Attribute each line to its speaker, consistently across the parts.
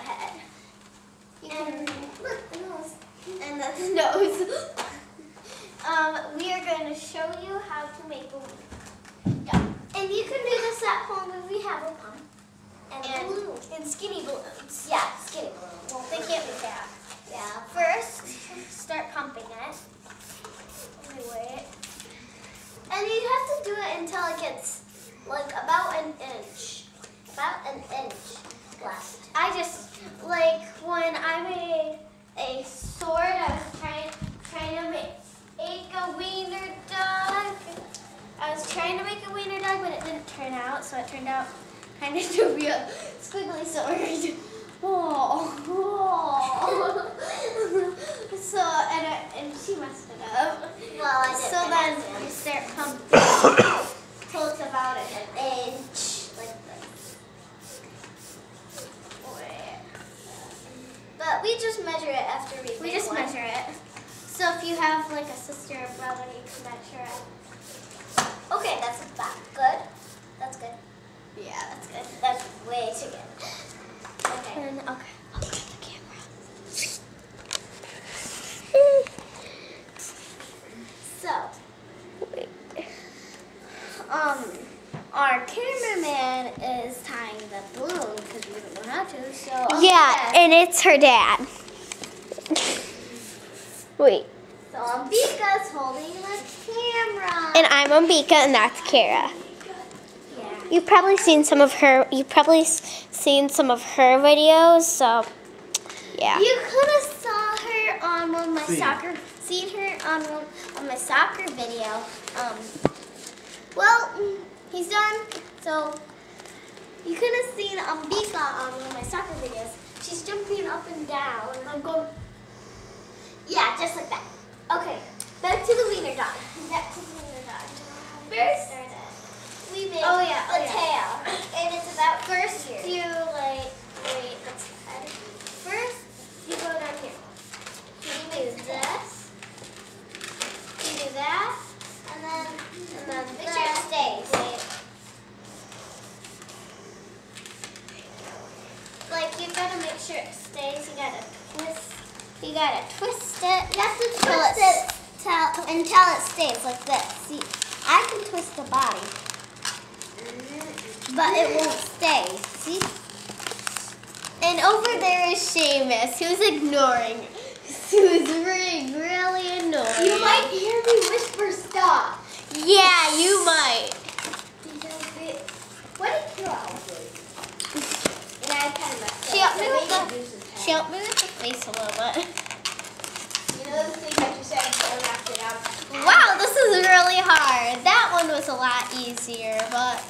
Speaker 1: head. And look, the nose. And that's the nose. We are going to show you how to make a wiener. Yeah. And you can do this at home if you have a pump. And skinny balloons. Yeah, skinny balloons. Well, they can't be fat. Yeah. First, start pumping it. Wait. And you have to do it until it gets like about an inch. About an inch left. I just, like when I made a sword, I was trying to make a wiener dog. I was trying to make a wiener dog, but it didn't turn out, so it turned out kind of to be a squiggly sword. Oh. So, and she messed it up. Well, I did. So then you start pumping till it's about an inch, like this. But we just measure it after we just measure it. So if you have like a sister or brother, you can measure it. Okay, that's about good. That's good. Yeah, that's good. That's way too good. Okay. And, okay. I'll put the camera. So, our cameraman is tying the balloon because we don't know how to. So yeah, and it's her dad. Wait. So Ambika's holding the camera. And I'm Ambika, and that's Cara. Yeah. You've probably seen some of her. Videos. So yeah. You could have saw her on one of my soccer. Seen her on my soccer video. Well, he's done. So you could have seen Ambika on one of my soccer videos. She's jumping up and down. I'm going. Yeah, just like that. Okay, back to the wiener dog. Back to the wiener dog. First, we make the tail. And it's about first you like, wait, that's the head. First, you go down here. You do this. You do that. And then make sure it stays. Like, you gotta make sure it stays. You gotta twist it. You have to twist it until it stays like this. See, I can twist the body, but it won't stay. See? And over there is Seamus, who's ignoring. Who's really annoying. You might hear me whisper stuff. Yeah, you might. What did you all do? Yeah, I kind of messed up. She helped me with the face a little bit. You know the thing that you said, don't knock it out. Wow, this is really hard. That one was a lot easier, but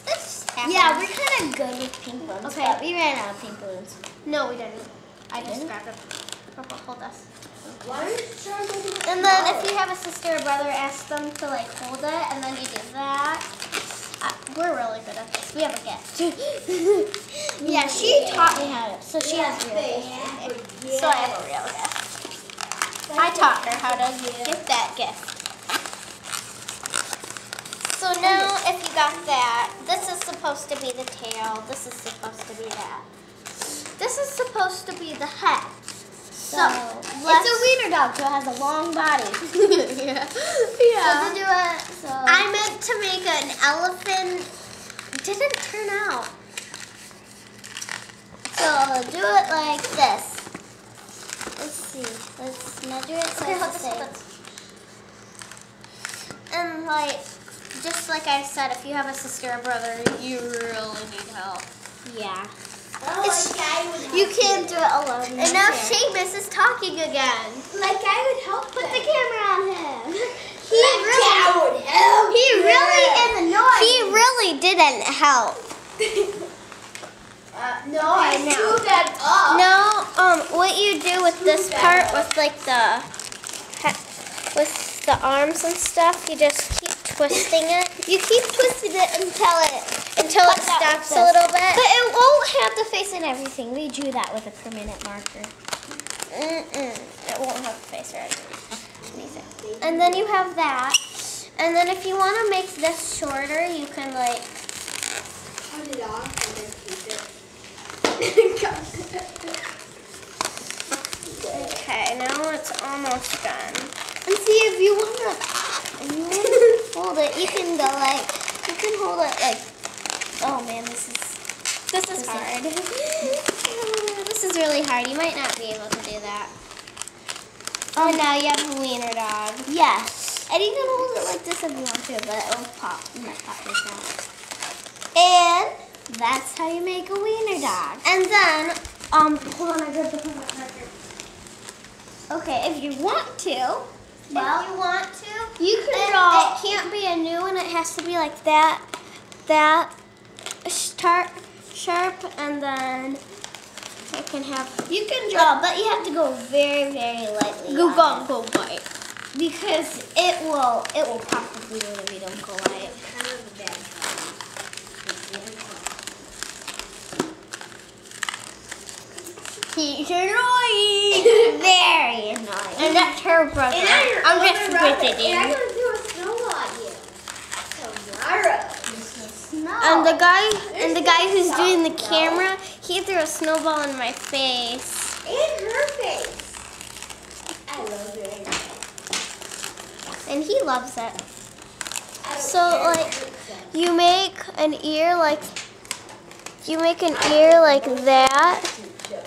Speaker 1: this happened. Yeah, we're kind of good with pink balloons. Okay, but we ran out of pink balloons. No, we didn't. I just grabbed them. Hold us. And then if you have a sister or brother, ask them to like hold it, and then you do that. We're really good at this. We have a gift. Yeah, she taught me how to. So she has a real gift. So I have a real gift. I taught her how to give that gift. So now, if you got that, this is supposed to be the tail. This is supposed to be that. This is supposed to be the head. So it's a wiener dog, so it has a long body. Yeah. So to do it, I meant to make an elephant. It didn't turn out. So do it like this. Let's see. Let's measure it. So okay, and like, just like I said, if you have a sister or brother, you really need help. Yeah. You can't do it alone. And now Seamus is talking again. Like I would help put the camera on him. He really didn't help. No, I know. No, what you do with this part, with like with the arms and stuff, you just keep twisting it. You keep twisting it until it stops a little bit. But it won't have the face and everything. We drew that with a permanent marker. It won't have the face or anything. And then you have that. And then if you want to make this shorter, you can like cut it off and then keep it. Okay, now it's almost done. And see, if you wanna hold it, you can go like, you can hold it like, oh man, this is hard. This is really hard. You might not be able to do that. And now you have a wiener dog. Yes. And you can hold it like this if you want to, but it will pop. You might pop this out. And that's how you make a wiener dog. And then, hold on, I grabbed the homework marker. Okay, if you want to, you can draw. It can't be a new one. It has to be like that sharp, and then it can have. You can draw, but you have to go very, very lightly. Go light, because it will pop the glue if you don't go light. He's annoying. Very annoying. And that's her brother. I'm just visiting. And I'm going to do a snow on you. Tomorrow. And the guy who's doing the camera, he threw a snowball in my face. In her face. I love it. And he loves it. So like, you make an ear like that.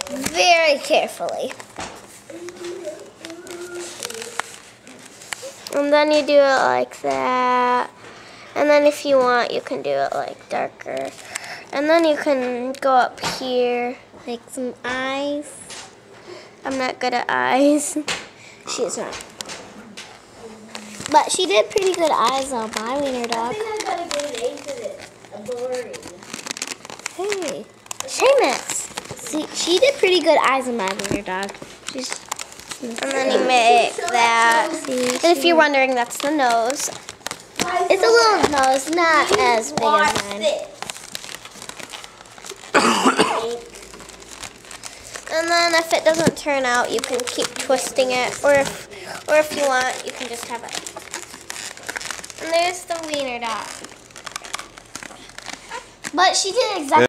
Speaker 1: Very carefully. And then you do it like that. And then if you want, you can do it like darker. And then you can go up here, like some eyes. I'm not good at eyes. She's not. But she did pretty good eyes on my wiener dog. I think I got a good A for this. Hey, Seamus. See, she did pretty good eyes on my wiener dog. And then you make that. And if you're wondering, that's the nose. It's a little nose, not as big as mine. And then if it doesn't turn out, you can keep twisting it, or if you want, you can just have it. And there's the wiener dog. But she did exactly.